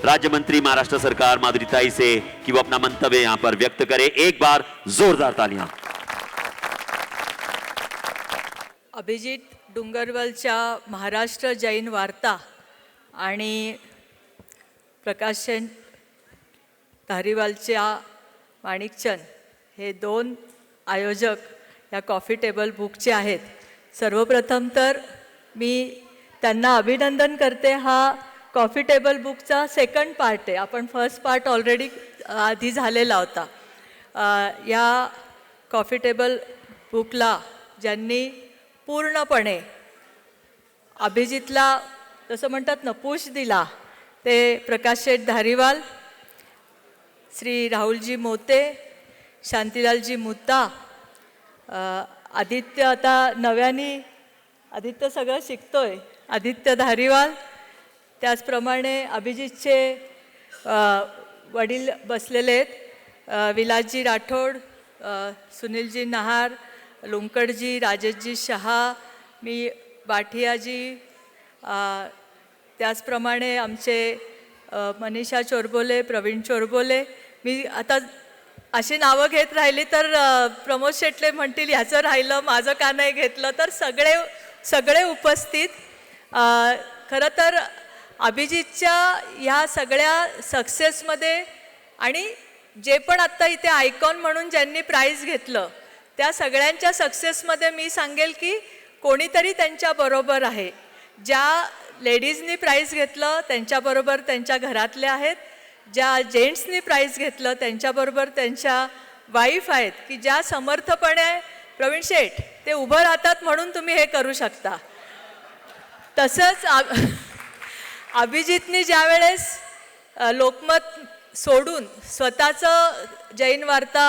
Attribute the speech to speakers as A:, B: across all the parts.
A: राज्य मंत्री महाराष्ट्र सरकार माधुरी ताई से कि वो अपना मंतव्य यहां पर व्यक्त करे। एक बार जोरदार तालियां।
B: अभिजित डुंगरवलच्या महाराष्ट्र जैन वार्ता आणि प्रकाशन धारीवालच्या माणिकचंद हे दोन आयोजक या कॉफी टेबल बुकचे आहेत। सर्वप्रथम तर मी त्यांना अभिनंदन करते। हा कॉफी टेबल बुकचा सेकंड पार्ट आहे। आपण फर्स्ट पार्ट ऑलरेडी आधी झालेला होता। या कॉफी टेबल बुकला ज्यांनी पूर्णपणे अभिजितला जसं म्हणतात ना पुश दिला ते प्रकाश शेठ धारीवाल, श्री राहुलजी मोते, शांतीलालजी मुत्ता, आदित्य आता नव्याने आदित्य सगळं शिकतोय, आदित्य धारीवाल, त्याचप्रमाणे अभिजितचे वडील बसलेले आहेत, विलासजी राठोड, सुनीलजी नहार, लुंकडजी, राजेशजी शहा, मी बाठियाजी, त्याचप्रमाणे आमचे मनीषा चोरबोले, प्रवीण चोरबोले। मी आता अशी नावं घेत राहिली तर प्रमोद शेटले म्हणतील ह्याचं राहिलं माझं का नाही घेतलं, तर सगळे उपस्थित। खरं तर अभिजितच्या ह्या सगळ्या सक्सेसमध्ये आणि जे पण आत्ता इथे आयकॉन म्हणून ज्यांनी प्राईज घेतलं त्या सगळ्यांच्या सक्सेसमध्ये मी सांगेल की कोणीतरी त्यांच्याबरोबर आहे। ज्या लेडीजनी प्राईज घेतलं त्यांच्याबरोबर त्यांच्या घरातले आहेत, ज्या जेंट्सनी प्राईज घेतलं त्यांच्याबरोबर त्यांच्या वाईफ आहेत की ज्या समर्थपणे प्रवीण शेठ ते उभं राहतात म्हणून तुम्ही हे करू शकता। तसंच अभिजितनी ज्यावेळेस लोकमत सोडून स्वतःचं जैन वार्ता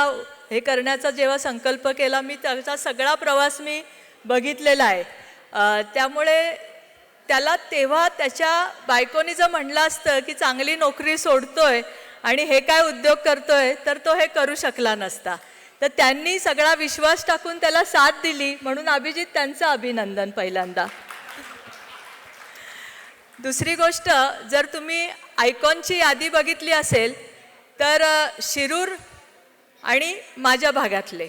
B: हे करण्याचा जेव्हा संकल्प केला, मी त्याचा सगळा प्रवास मी बघितलेला आहे। त्यामुळे त्याला तेव्हा त्याच्या बायकोनी जर म्हणलं असतं की चांगली नोकरी सोडतोय आणि हे काय उद्योग करतोय तर तो हे करू शकला नसता। तर त्यांनी सगळा विश्वास टाकून त्याला साथ दिली म्हणून अभिजित त्यांचं अभिनंदन पहिल्यांदा। दुसरी गोष्ट, जर तुम्ही आयकॉनची यादी बघितली असेल तर शिरूर आणि माझ्या भागातले,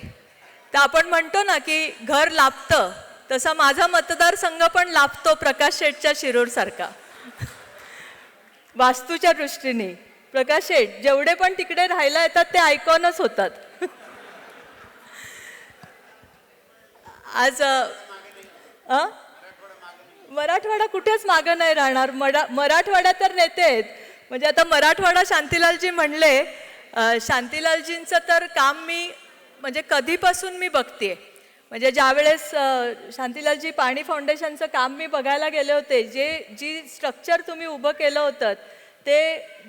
B: तर आपण म्हणतो ना की घर लाभतं, तसा माझा मतदारसंघ पण लाभतो प्रकाश शेठच्या शिरूरसारखा वास्तूच्या दृष्टीने। प्रकाश शेठ जेवढे पण तिकडे राहायला येतात ते आयकॉनच होतात। आज मराठवाडा कुठेच मागं नाही राहणार। मराठवाडा तर नेते आहेत, म्हणजे आता मराठवाडा शांतीलालजी म्हणले, शांतीलालजींचं तर काम मी म्हणजे कधीपासून मी बघते। म्हणजे ज्यावेळेस शांतीलालजी पाणी फाउंडेशनचं काम मी बघायला गेले होते, जी स्ट्रक्चर तुम्ही उभं केलं होतं ते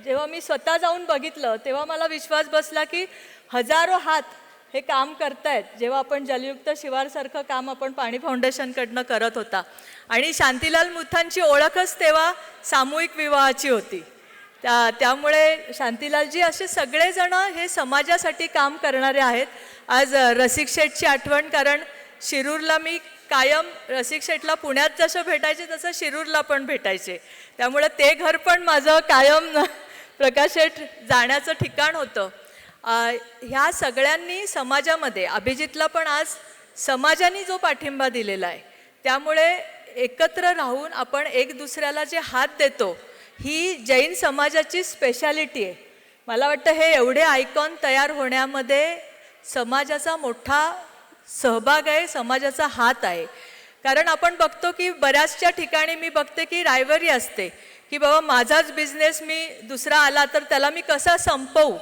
B: जेव्हा मी स्वतः जाऊन बघितलं तेव्हा मला विश्वास बसला की हजारो हात हे काम करतायत। जेव्हा आपण जलयुक्त शिवारसारखं काम आपण पाणी फाउंडेशनकडनं करत होता आणि शांतीलाल मुथांची ओळखच तेव्हा सामूहिक विवाहाची होती। त्यामुळे शांतीलालजी असे सगळेजण हे समाजासाठी काम करणारे आहेत। आज रसिक शेठची आठवण, कारण शिरूरला मी कायम रसिक शेठला पुण्यात जसं भेटायचे तसं शिरूरला पण भेटायचे, त्यामुळे ते घर पण माझं कायम प्रकाश शेठ जाण्याचं ठिकाण होतं। ह्या सगळ्यांनी समाजामध्ये अभिजितला पण आज समाजाने जो पाठिंबा दिलेला आहे त्यामुळे एकत्र राहून आपण एक दुसऱ्याला जे हात देतो ही जैन समाजाची स्पेशालिटी आहे। मला वाटतं हे एवढे आयकॉन तयार होण्यामध्ये समाजाचा मोठा सहभाग आहे, समाजाचा हात आहे। कारण आपण बघतो की बऱ्याचशा ठिकाणी मी बघते की रायव्हरी असते की बाबा माझाच बिझनेस मी दुसरा आला तर त्याला मी कसा संपवू,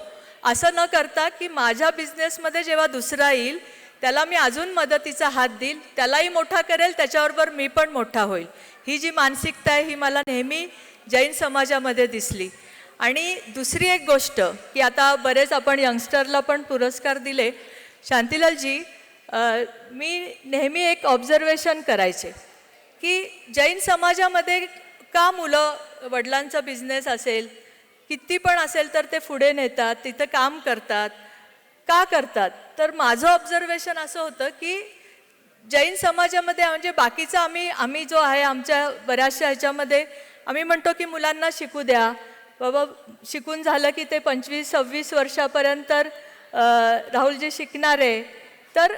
B: असं न करता की माझ्या बिझनेसमध्ये जेव्हा दुसरा येईल त्याला मी अजून मदतीचा हात देईल, त्यालाही मोठा करेल, त्याच्याबरोबर मी पण मोठा होईल। ही जी मानसिकता आहे ही मला नेहमी जैन समाजामध्ये दिसली। आणि दुसरी एक गोष्ट की आता बरेच आपण यंगस्टरला पण पुरस्कार दिले, शांतीलालजी मी नेहमी एक ऑब्झर्वेशन करायचे की जैन समाजामध्ये का मुलं वडिलांचा बिझनेस असेल किती पण असेल तर ते पुढे नेतात, तिथं काम करतात, का करतात? तर माझं ऑब्झर्वेशन असं होतं की जैन समाजामध्ये म्हणजे बाकीचा आम्ही जो आहे आमच्या बऱ्याचशा ह्याच्यामध्ये आम्ही म्हणतो की मुलांना शिकू द्या, बाबा शिकून झालं की ते 25-26 वर्षापर्यंत राहुलजी शिकणार आहे, तर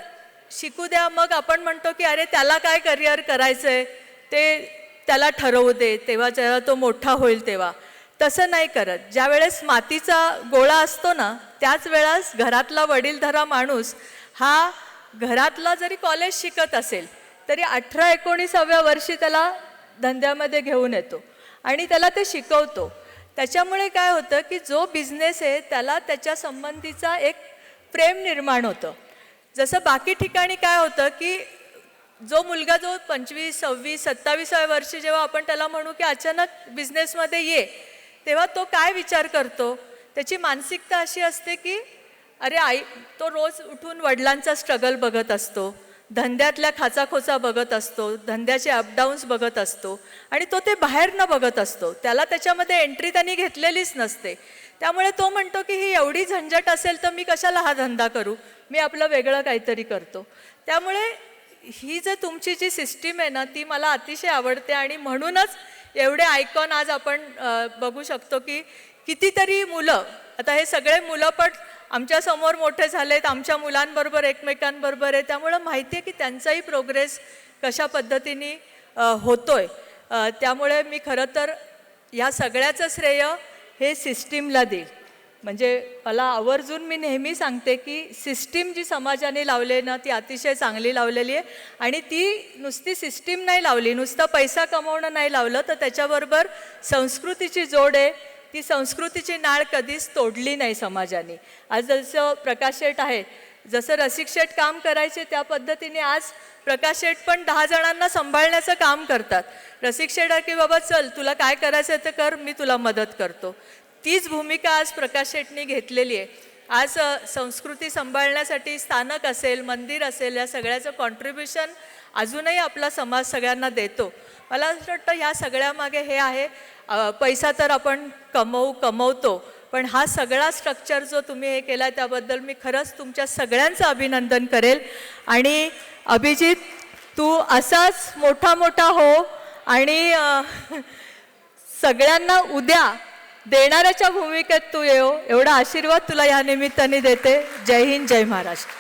B: शिकू द्या. मग आपण म्हणतो की अरे त्याला काय करिअर करायचं आहे ते त्याला ठरवू दे, तेव्हा जेव्हा तो मोठा होईल तेव्हा. तसं नाही करत. ज्या वेळेस मातीचा गोळा असतो ना, त्याच वेळेस घरातला वडीलधारा माणूस हा घरातला जरी कॉलेज शिकत असेल तरी 18-19व्या वर्षी त्याला धंद्यामध्ये घेऊन येतो आणि त्याला ते शिकवतो. त्याच्यामुळे काय होतं की जो बिझनेस आहे त्याला त्याच्या संबंधीचा एक प्रेम निर्माण होतं. जसं बाकी ठिकाणी काय होतं की जो मुलगा जो 25, 26, 27व्या वर्षी जेव्हा आपण त्याला म्हणू की अचानक बिझनेसमध्ये ये, तेव्हा तो काय विचार करतो, त्याची मानसिकता अशी असते की अरे आई, तो रोज उठून वडिलांचा स्ट्रगल बघत असतो, धंद्यातल्या खाचाखोचा बघत असतो, धंद्याचे अपडाऊन्स बघत असतो आणि तो ते बाहेरनं बघत असतो. त्याला त्याच्यामध्ये एंट्री त्यांनी घेतलेलीच नसते. त्यामुळे तो म्हणतो की ही एवढी झंझट असेल तर मी कशाला हा धंदा करू, मी आपलं वेगळं काहीतरी करतो. त्यामुळे ही जे तुमची जी सिस्टीम आहे ना, ती मला अतिशय आवडते आणि म्हणूनच एवढे आयकॉन आज आपण बघू शकतो की कितीतरी मुलं, आता हे सगळे मुलं पण आमच्या समोर मोठे झालेत, आमच्या मुलांबरोबर एकमेकांबरोबर आहे. त्यामुळं माहिती आहे की त्यांचाही प्रोग्रेस कशा पद्धतीने होतोय. त्यामुळे मी खरं तर या सगळ्याचं श्रेय हे सिस्टीमला देईल. म्हणजे मला आवर्जून मी नेहमी सांगते की सिस्टीम जी समाजाने लावली ना, ती अतिशय चांगली लावलेली आहे आणि ती नुसती सिस्टीम नाही लावली, नुसतं पैसा कमवणं नाही लावलं, तर त्याच्याबरोबर संस्कृतीची जोड आहे. ती संस्कृतीची नाळ कधीच तोडली नाही समाजाने. आज जसं प्रकाश शेठ आहे, जसं रसिक शेठ काम करायचे त्या पद्धतीने आज प्रकाश शेठ पण 10 जणांना सांभाळण्याचं काम करतात. रसिक शेठ आहे की बाबा चल तुला काय करायचं ते कर, मी तुला मदत करतो. तीच भूमिका आज प्रकाश शेठनी घेतलेली आहे. आज संस्कृती सांभाळण्यासाठी स्थानक असेल, मंदिर असेल, या सगळ्याचं कॉन्ट्रीब्युशन अजूनही आपला समाज सगळ्यांना देतो. मला असं वाटतं ह्या सगळ्यामागे हे आहे, पैसा तर आपण कमवतो, पण हा सगळा स्ट्रक्चर जो तुम्ही हे केला त्याबद्दल मी खरंच तुमच्या सगळ्यांचं अभिनंदन करेल. आणि अभिजित, तू असाच मोठा हो आणि सगळ्यांना उद्या देणाऱ्याच्या भूमिकेत तू येऊ, एवढा आशीर्वाद तुला या निमित्ताने देते. जय हिंद, जय महाराष्ट्र.